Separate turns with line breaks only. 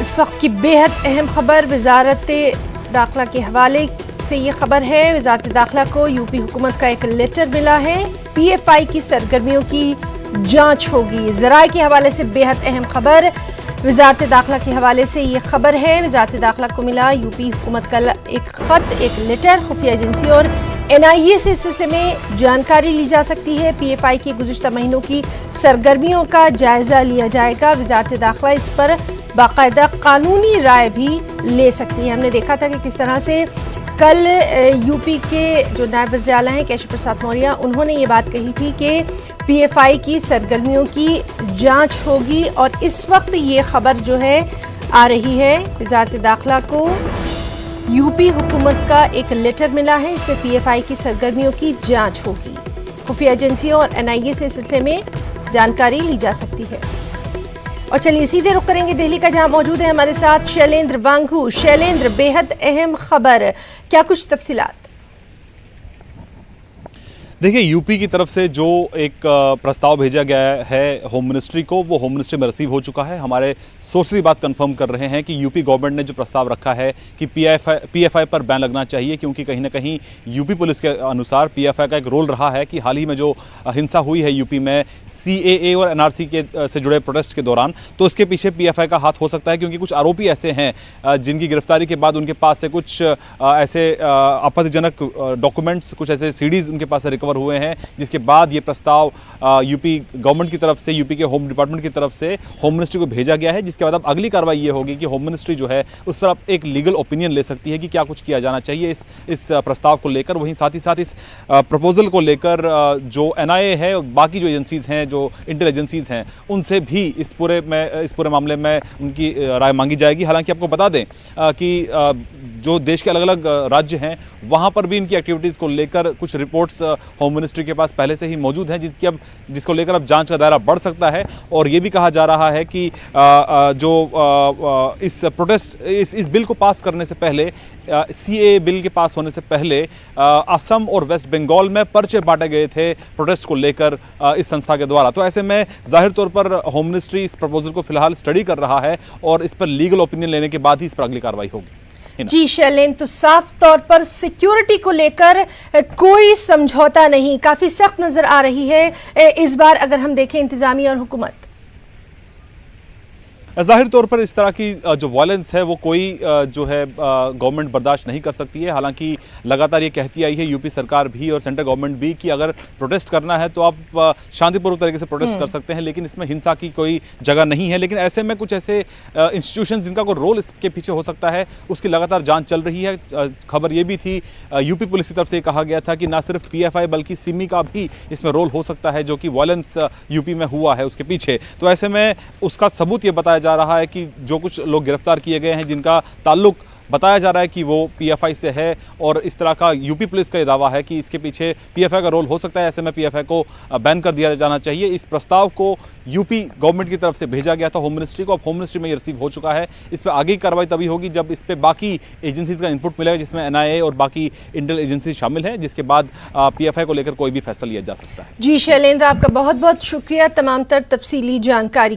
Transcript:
इस वक्त की बेहद अहम खबर वजारत दाखिला के हवाले से ये खबर है। वजारत दाखिला को यूपी हुकूमत का एक लेटर मिला है। PFI की सरगर्मियों की जांच होगी। ज़राए के हवाले से बेहद अहम खबर वजारत दाखिला के हवाले से ये खबर है। वजारत दाखिला को मिला यूपी हुकूमत का एक ख़त, एक लेटर। खुफिया एजेंसी और NIA से इस सिलसिले में जानकारी ली जा सकती है। PFI की गुज़िश्ता महीनों की सरगर्मियों का जायज़ा लिया जाएगा। वजारत दाखिला इस पर बाकायदा कानूनी राय भी ले सकती है। हमने देखा था कि किस तरह से कल यूपी के जो नायब वज़ीर आला हैं केशव प्रसाद मौर्य, उन्होंने ये बात कही थी कि PFI की सरगर्मियों की जांच होगी। और इस वक्त ये खबर जो है आ रही है, वजारत दाखिला को यूपी हुकूमत का एक लेटर मिला है। इसमें PFI की सरगर्मियों की जांच होगी। खुफिया एजेंसियों और NIA से इस सिलसिले में जानकारी ली जा सकती है। और चलिए सीधे रुख करेंगे दिल्ली का, जहां मौजूद है हमारे साथ शैलेंद्र वांगू। शैलेंद्र, बेहद अहम खबर, क्या कुछ तफसीलात?
देखिए, यूपी की तरफ से जो एक प्रस्ताव भेजा गया है होम मिनिस्ट्री को, वो होम मिनिस्ट्री में रिसीव हो चुका है। हमारे सोर्सेज ये बात कंफर्म कर रहे हैं कि यूपी गवर्नमेंट ने जो प्रस्ताव रखा है कि PFI पर बैन लगना चाहिए, क्योंकि कहीं ना कहीं यूपी पुलिस के अनुसार PFI का एक रोल रहा है कि हाल ही में जो हिंसा हुई है यूपी में CAA और NRC से जुड़े प्रोटेस्ट के दौरान, तो इसके पीछे PFI का हाथ हो सकता है। क्योंकि कुछ आरोपी ऐसे हैं जिनकी गिरफ्तारी के बाद उनके पास से कुछ ऐसे आपत्तिजनक डॉक्यूमेंट्स, कुछ ऐसे CDs उनके पास से रिकवर हुए हैं, जिसके बाद ये प्रस्ताव यूपी गवर्नमेंट की तरफ से, यूपी के होम डिपार्टमेंट की तरफ से होम मिनिस्ट्री को भेजा गया है। जिसके बाद अब अगली कार्रवाई ये होगी कि होम मिनिस्ट्री जो है उस पर अब एक लीगल ओपिनियन ले सकती है कि क्या कुछ किया जाना चाहिए इस प्रस्ताव को लेकर। वहीं साथ ही साथ इस प्रपोजल को लेकर जो NIA है और बाकी जो एजेंसीज हैं, जो इंटेल एजेंसीज हैं, उनसे भी इस पूरे मामले में उनकी राय मांगी जाएगी। हालांकि आपको बता दें कि जो देश के अलग अलग राज्य हैं, वहाँ पर भी इनकी एक्टिविटीज़ को लेकर कुछ रिपोर्ट्स होम मिनिस्ट्री के पास पहले से ही मौजूद हैं, जिसको लेकर अब जांच का दायरा बढ़ सकता है। और ये भी कहा जा रहा है कि इस बिल को पास करने से पहले, CAA बिल के पास होने से पहले असम और वेस्ट बंगाल में पर्चे बांटे गए थे प्रोटेस्ट को लेकर इस संस्था के द्वारा। तो ऐसे में जाहिर तौर पर होम मिनिस्ट्री इस प्रपोजल को फिलहाल स्टडी कर रहा है और इस पर लीगल ओपिनियन लेने के बाद ही इस पर अगली कार्रवाई होगी।
जी शैलेंद्र, तो साफ तौर पर सिक्योरिटी को लेकर कोई समझौता नहीं, काफी सख्त नजर आ रही है इस बार अगर हम देखें इंतजामिया और हुकूमत।
जाहिर तौर पर इस तरह की जो वायलेंस है वो कोई जो है गवर्नमेंट बर्दाश्त नहीं कर सकती है। हालांकि लगातार ये कहती आई है यूपी सरकार भी और सेंट्रल गवर्नमेंट भी कि अगर प्रोटेस्ट करना है तो आप शांतिपूर्वक तरीके से प्रोटेस्ट कर सकते हैं, लेकिन इसमें हिंसा की कोई जगह नहीं है। लेकिन ऐसे में कुछ ऐसे इंस्टीट्यूशन जिनका कोई रोल इसके पीछे हो सकता है, उसकी लगातार जाँच चल रही है। खबर ये भी थी यूपी पुलिस की तरफ से कहा गया था कि ना सिर्फ PFI बल्कि सिमी का भी इसमें रोल हो सकता है, जो कि वायलेंस यूपी में हुआ है उसके पीछे। तो ऐसे में उसका सबूत ये बताया जा रहा है कि जो कुछ लोग गिरफ्तार किए गए हैं, जिनका ताल्लुक बताया जा रहा है कि वो PFI से है, और इस तरह का यूपी पुलिस का ये दावा है कि इसके पीछे PFI का रोल हो सकता है। ऐसे में PFI को बैन कर दिया जाना चाहिए। इस प्रस्ताव को यूपी गवर्नमेंट की तरफ से भेजा गया था होम मिनिस्ट्री को, अब होम मिनिस्ट्री में ये रिसीव हो चुका है। इस पर आगे की कार्रवाई तभी होगी जब इस पर बाकी एजेंसीज का इनपुट मिलेगा, जिसमें NIA और बाकी इंटेल एजेंसी शामिल है, जिसके बाद PFI को लेकर कोई भी फैसला लिया जा सकता है।
जी शैलेंद्र, आपका बहुत बहुत शुक्रिया तमाम तर तफसीली जानकारी।